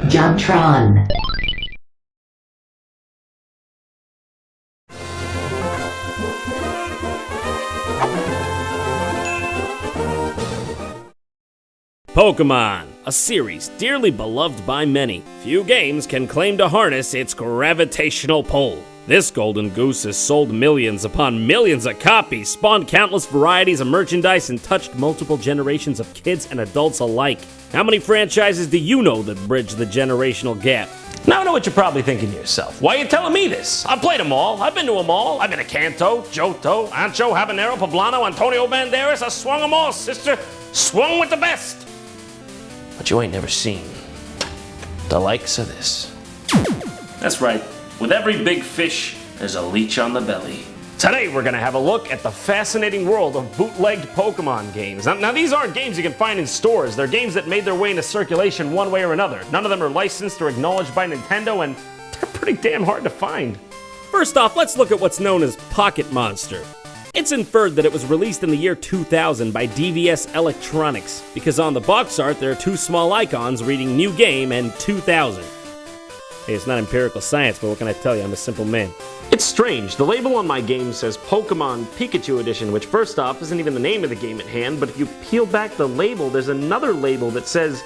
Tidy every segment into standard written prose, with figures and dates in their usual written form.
JonTron. Pokémon, a series dearly beloved by many. Few games can claim to harness its gravitational pull. This golden goose has sold millions upon millions of copies, spawned countless varieties of merchandise, and touched multiple generations of kids and adults alike. How many franchises do you know that bridge the generational gap? Now I know what you're probably thinking to yourself. Why are you telling me this? I've played them all. I've been to them all. I've been to Kanto, Johto, Ancho, Habanero, Poblano, Antonio Banderas. I swung them all, sister. Swung with the best. But you ain't never seen the likes of this. That's right. With every big fish, there's a leech on the belly. Today, we're gonna have a look at the fascinating world of bootlegged Pokemon games. Now, these aren't games you can find in stores. They're games that made their way into circulation one way or another. None of them are licensed or acknowledged by Nintendo, and they're pretty damn hard to find. First off, let's look at what's known as Pocket Monster. It's inferred that it was released in the year 2000 by DVS Electronics, because on the box art there are two small icons reading New Game and 2000. Hey, it's not empirical science, but what can I tell you? I'm a simple man. It's strange. The label on my game says Pokemon Pikachu Edition, which first off isn't even the name of the game at hand, but if you peel back the label, there's another label that says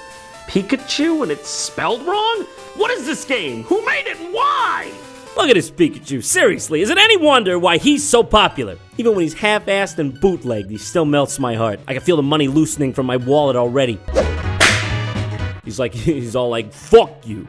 Pikachu and it's spelled wrong? What is this game? Who made it and why? Look at this Pikachu, seriously, is it any wonder why he's so popular? Even when he's half-assed and bootlegged, he still melts my heart. I can feel the money loosening from my wallet already. He's all like, fuck you.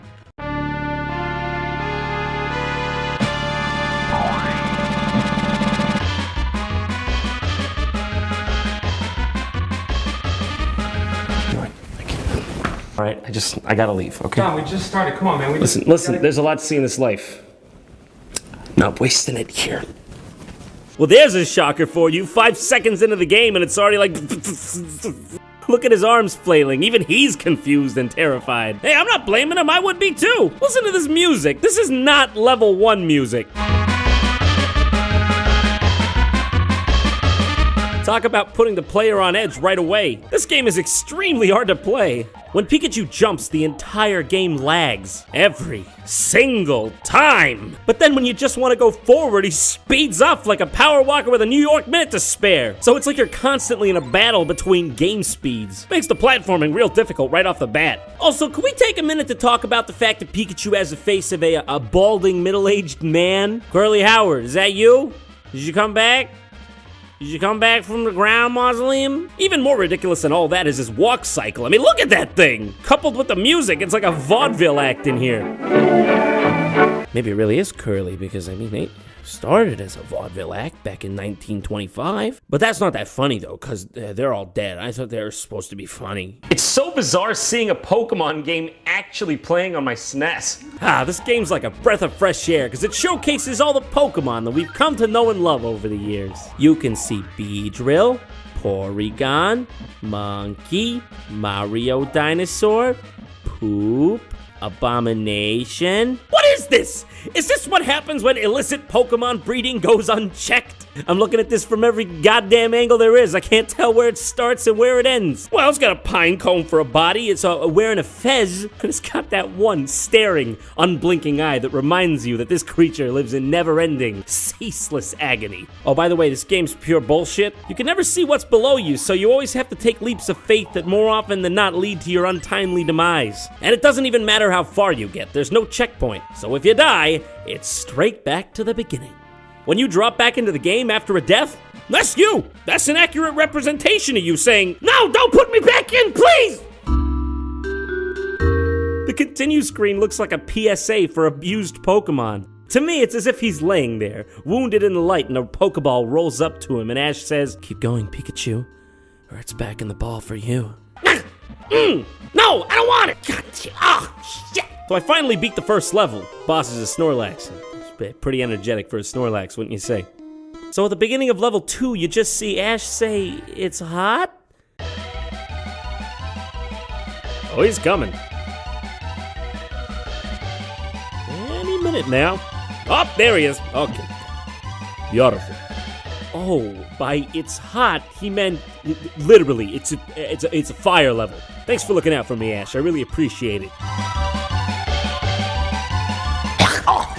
All right, I gotta leave, okay? John, we just started, come on, man. Listen, there's a lot to see in this life. Not wasting it here. Well, there's a shocker for you. 5 seconds into the game and it's already like... Look at his arms flailing. Even he's confused and terrified. Hey, I'm not blaming him. I would be too. Listen to this music. This is not level 1 music. Talk about putting the player on edge right away. This game is extremely hard to play. When Pikachu jumps, the entire game lags. Every single time. But then when you just want to go forward, he speeds up like a power walker with a New York minute to spare. So it's like you're constantly in a battle between game speeds. Makes the platforming real difficult right off the bat. Also, can we take a minute to talk about the fact that Pikachu has the face of a balding middle-aged man? Curly Howard, is that you? Did you come back? Did you come back from the ground mausoleum? Even more ridiculous than all that is his walk cycle. I mean, look at that thing! Coupled with the music, it's like a vaudeville act in here. Maybe it really is curly because, I mean, it started as a vaudeville act back in 1925. But that's not that funny, though, because they're all dead. I thought they were supposed to be funny. It's so bizarre seeing a Pokemon game actually playing on my SNES. This game's like a breath of fresh air because it showcases all the Pokemon that we've come to know and love over the years. You can see Beedrill, Porygon, Monkey, Mario Dinosaur, Poop, Abomination. What is this? Is this what happens when illicit Pokemon breeding goes unchecked? I'm looking at this from every goddamn angle there is. I can't tell where it starts and where it ends. Well, it's got a pine cone for a body. It's wearing a fez. And it's got that one staring, unblinking eye that reminds you that this creature lives in never-ending, ceaseless agony. Oh, by the way, this game's pure bullshit. You can never see what's below you, so you always have to take leaps of faith that more often than not lead to your untimely demise. And it doesn't even matter how far you get. There's no checkpoint. So if you die, it's straight back to the beginning. When you drop back into the game after a death, that's you! That's an accurate representation of you saying, "No, don't put me back in, please!" The continue screen looks like a PSA for abused Pokemon. To me, it's as if he's laying there, wounded in the light, and a Pokeball rolls up to him, and Ash says, "Keep going, Pikachu, or it's back in the ball for you." No, I don't want it! God, shit! So I finally beat the first level. Boss is a Snorlax. It's pretty energetic for a Snorlax, wouldn't you say? So at the beginning of level 2, you just see Ash say, "It's hot?" Oh, he's coming. Any minute now. Oh, there he is. Okay. Beautiful. Oh, by "it's hot," he meant literally. It's a fire level. Thanks for looking out for me, Ash. I really appreciate it.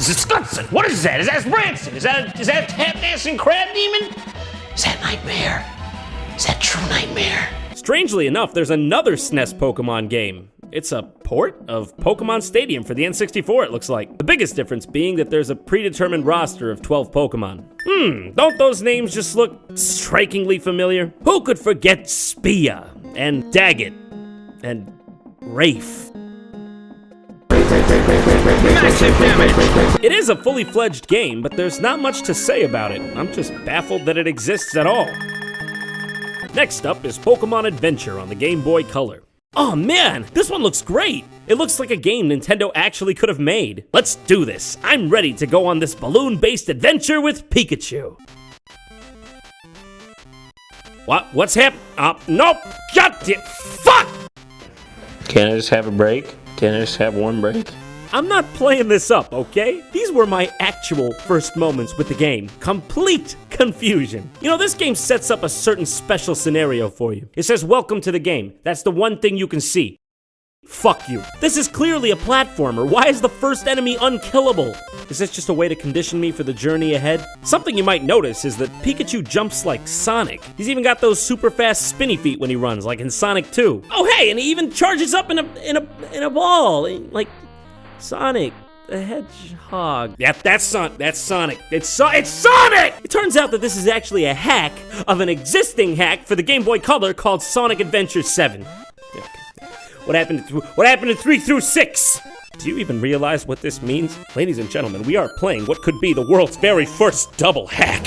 It's disgusting. What is that? Is that rancid? Is that tap dancing crab demon? Is that nightmare? Is that true nightmare? Strangely enough, there's another SNES Pokemon game. It's a port of Pokemon Stadium for the N64, it looks like. The biggest difference being that there's a predetermined roster of 12 Pokemon. Don't those names just look strikingly familiar? Who could forget Spia, and Daggett, and Rafe? Massive damage! It is a fully fledged game, but there's not much to say about it. I'm just baffled that it exists at all. Next up is Pokemon Adventure on the Game Boy Color. Oh man, this one looks great! It looks like a game Nintendo actually could have made. Let's do this. I'm ready to go on this balloon-based adventure with Pikachu. What's happening? Nope! Got it! Fuck! Can't I just have a break? Can't I just have one break? I'm not playing this up, okay? These were my actual first moments with the game. Complete confusion. You know, this game sets up a certain special scenario for you. It says, welcome to the game. That's the one thing you can see. Fuck you. This is clearly a platformer. Why is the first enemy unkillable? Is this just a way to condition me for the journey ahead? Something you might notice is that Pikachu jumps like Sonic. He's even got those super fast spinny feet when he runs, like in Sonic 2. Oh hey, and he even charges up in a ball, like Sonic the Hedgehog. Yep, that's Sonic. It's Sonic! It turns out that this is actually a hack of an existing hack for the Game Boy Color called Sonic Adventure 7. What happened to 3 through 6? Do you even realize what this means? Ladies and gentlemen, we are playing what could be the world's very first double hack.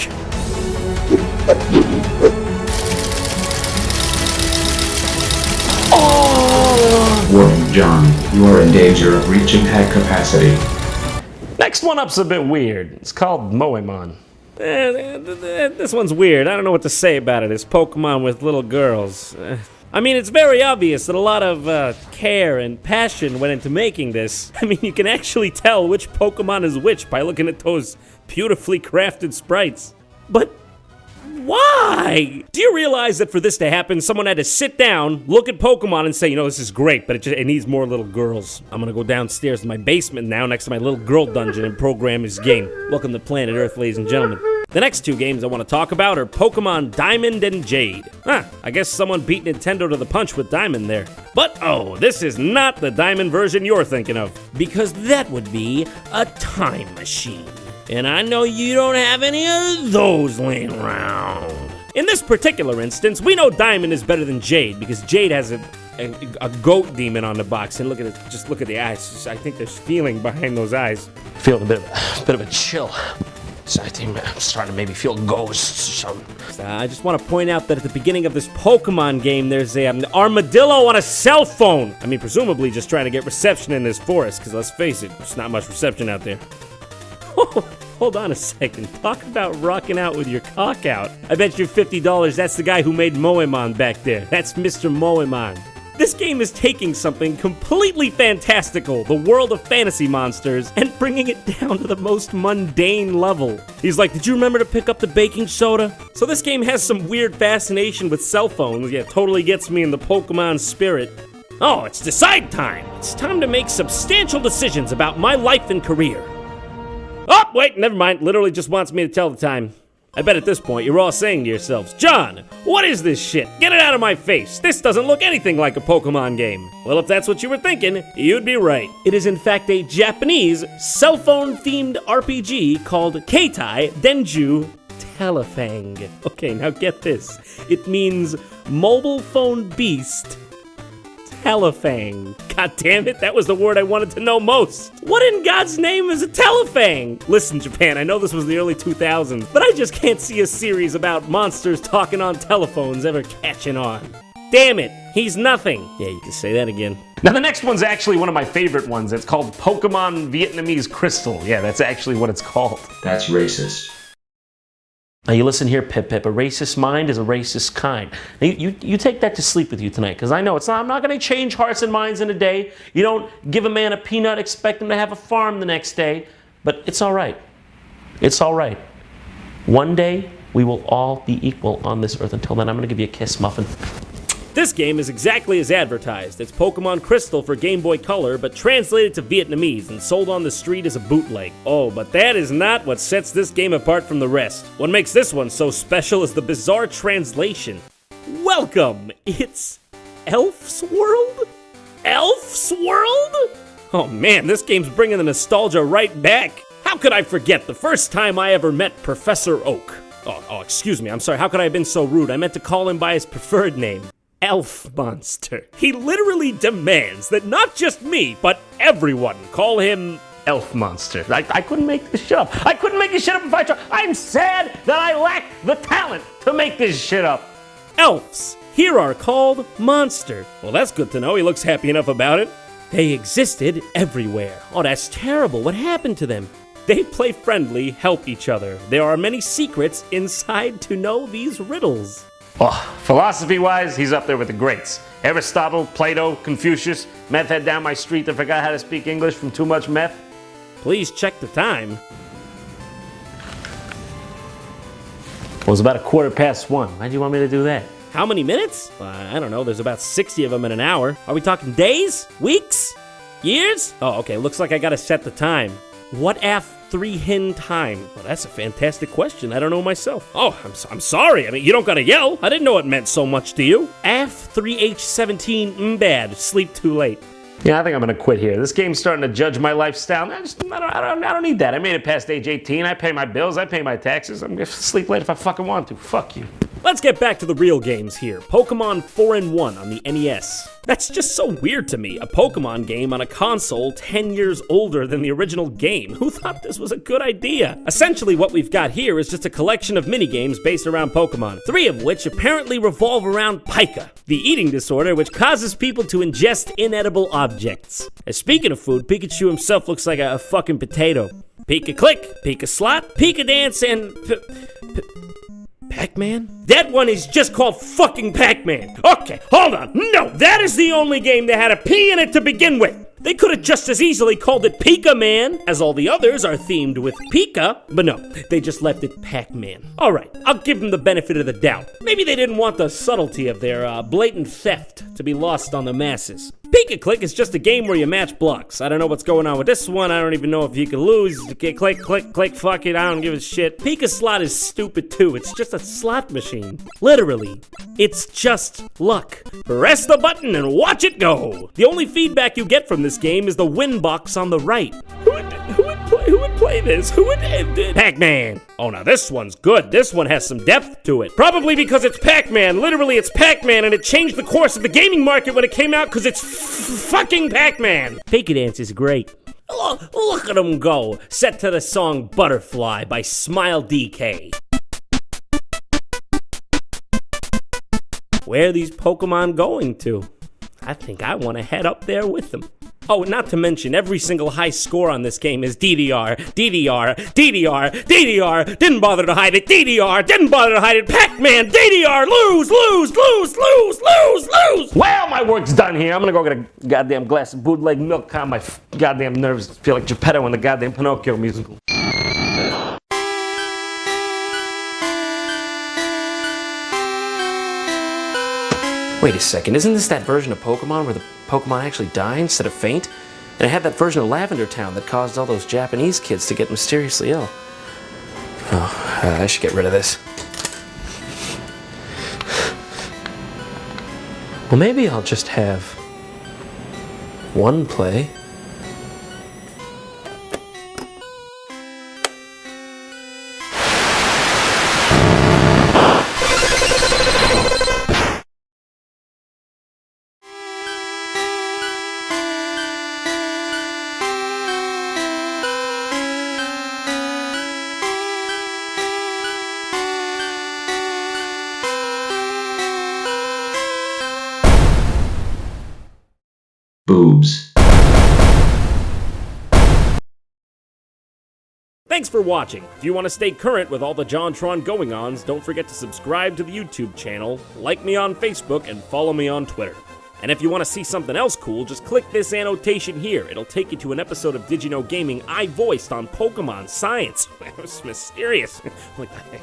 Warning, John. You are in danger of reaching hack capacity. Next one up's a bit weird. It's called Moemon. This one's weird. I don't know what to say about it. It's Pokemon with little girls. I mean, it's very obvious that a lot of care and passion went into making this. I mean, you can actually tell which Pokemon is which by looking at those beautifully crafted sprites. But why? Do you realize that for this to happen, someone had to sit down, look at Pokemon, and say, you know, this is great, but it needs more little girls. I'm gonna go downstairs to my basement now, next to my little girl dungeon, and program this game. Welcome to Planet Earth, ladies and gentlemen. The next two games I want to talk about are Pokemon Diamond and Jade. I guess someone beat Nintendo to the punch with Diamond there. But oh, this is not the Diamond version you're thinking of, because that would be a time machine. And I know you don't have any of those laying around. In this particular instance, we know Diamond is better than Jade, because Jade has a goat demon on the box, and look at it, just look at the eyes. I think there's feeling behind those eyes. Feeling a bit of a chill. So I think I'm starting to maybe feel ghosts or something. I just want to point out that at the beginning of this Pokemon game, there's an armadillo on a cell phone. I mean, presumably just trying to get reception in this forest, because let's face it, there's not much reception out there. Hold on a second. Talk about rocking out with your cock out. I bet you $50 that's the guy who made Moemon back there. That's Mr. Moemon. This game is taking something completely fantastical, the world of fantasy monsters, and bringing it down to the most mundane level. He's like, did you remember to pick up the baking soda? So this game has some weird fascination with cell phones. Yeah, totally gets me in the Pokemon spirit. Oh, it's decide time. It's time to make substantial decisions about my life and career. Oh, wait, never mind. Literally just wants me to tell the time. I bet at this point you're all saying to yourselves, John, what is this shit? Get it out of my face. This doesn't look anything like a Pokemon game. Well, if that's what you were thinking, you'd be right. It is in fact a Japanese cell phone themed RPG called Keitai Denju Telefang. Okay, now get this. It means mobile phone beast Telefang. God damn it, that was the word I wanted to know most. What in God's name is a Telefang? Listen, Japan, I know this was the early 2000s, but I just can't see a series about monsters talking on telephones ever catching on. Damn it, he's nothing. Yeah, you can say that again. Now the next one's actually one of my favorite ones. It's called Pokemon Vietnamese Crystal. Yeah, that's actually what it's called. That's racist. Now you listen here, Pip Pip, a racist mind is a racist kind. Now you take that to sleep with you tonight, because I know I'm not going to change hearts and minds in a day. You don't give a man a peanut, expect him to have a farm the next day. But it's all right. It's all right. One day, we will all be equal on this earth. Until then, I'm going to give you a kiss, Muffin. This game is exactly as advertised. It's Pokemon Crystal for Game Boy Color, but translated to Vietnamese and sold on the street as a bootleg. Oh, but that is not what sets this game apart from the rest. What makes this one so special is the bizarre translation. Welcome! It's Elf's World? Elf's World? Oh man, this game's bringing the nostalgia right back. How could I forget the first time I ever met Professor Oak? Oh, excuse me, I'm sorry, how could I have been so rude? I meant to call him by his preferred name. Elf Monster. He literally demands that not just me, but everyone call him Elf Monster. I couldn't make this shit up. I couldn't make this shit up if I tried. I'm sad that I lack the talent to make this shit up. elves. Here are called Monster. Well, that's good to know. He looks happy enough about it. They existed everywhere. Oh, that's terrible. What happened to them? They play friendly, help each other. There are many secrets inside to know these riddles. Oh, philosophy-wise, he's up there with the greats. Aristotle, Plato, Confucius, meth head down my street that forgot how to speak English from too much meth. Please check the time. It was about 1:15. Why'd you want me to do that? How many minutes? I don't know. There's about 60 of them in an hour. Are we talking days? Weeks? Years? Oh, okay. Looks like I gotta set the time. What af 3 hin time? Well, that's a fantastic question. I don't know myself. Oh, I'm sorry. I mean, you don't gotta yell. I didn't know it meant so much to you. af 3h17 bad. Sleep too late. Yeah, I think I'm gonna quit here. This game's starting to judge my lifestyle. I don't need that. I made it past age 18. I pay my bills. I pay my taxes. I'm gonna sleep late if I fucking want to. Fuck you. Let's get back to the real games here. Pokemon 4-in-1 on the NES. That's just so weird to me. A Pokemon game on a console 10 years older than the original game. Who thought this was a good idea? Essentially what we've got here is just a collection of minigames based around Pokemon, 3 of which apparently revolve around pica, the eating disorder which causes people to ingest inedible objects. And speaking of food, Pikachu himself looks like a fucking potato. Pika-click, Pika-slot, Pika-dance, and Pac-Man? That one is just called fucking Pac-Man. Okay, hold on. No, that is the only game that had a P in it to begin with. They could have just as easily called it Pika-Man, as all the others are themed with Pika, but no, they just left it Pac-Man. Alright, I'll give them the benefit of the doubt. Maybe they didn't want the subtlety of their blatant theft to be lost on the masses. Pika-click is just a game where you match blocks. I don't know what's going on with this one. I don't even know if you can lose. Click, click, click, fuck it, I don't give a shit. Pika-slot is stupid too. It's just a slot machine. Literally, it's just luck. Press the button and watch it go. The only feedback you get from this game is the win box on the right. Who would play this? Who would Pac-Man. Oh, now this one's good. This one has some depth to it. Probably because it's Pac-Man. Literally, it's Pac-Man, and it changed the course of the gaming market when it came out because it's fucking Pac-Man. Pika-dance is great. Look at him go. Set to the song Butterfly by Smile DK. Where are these Pokemon going to? I think I want to head up there with them. Oh, not to mention, every single high score on this game is DDR, DDR, DDR, DDR, didn't bother to hide it, DDR, didn't bother to hide it, Pac-Man, DDR, lose, lose, lose, lose, lose, lose! Well, my work's done here. I'm gonna go get a goddamn glass of bootleg milk, calm my goddamn nerves, feel like Geppetto in the goddamn Pinocchio musical. Wait a second, isn't this that version of Pokemon where the Pokemon actually die instead of faint? And it had that version of Lavender Town that caused all those Japanese kids to get mysteriously ill. Oh, I should get rid of this. Well, maybe I'll just have one play. Boobs. Thanks for watching. If you want to stay current with all the JonTron going-ons, don't forget to subscribe to the YouTube channel, like me on Facebook, and follow me on Twitter. And if you want to see something else cool, just click this annotation here. It'll take you to an episode of Did You Know Gaming I voiced on Pokemon Science. It was mysterious. Like the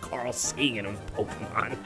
Carl Sagan of Pokemon.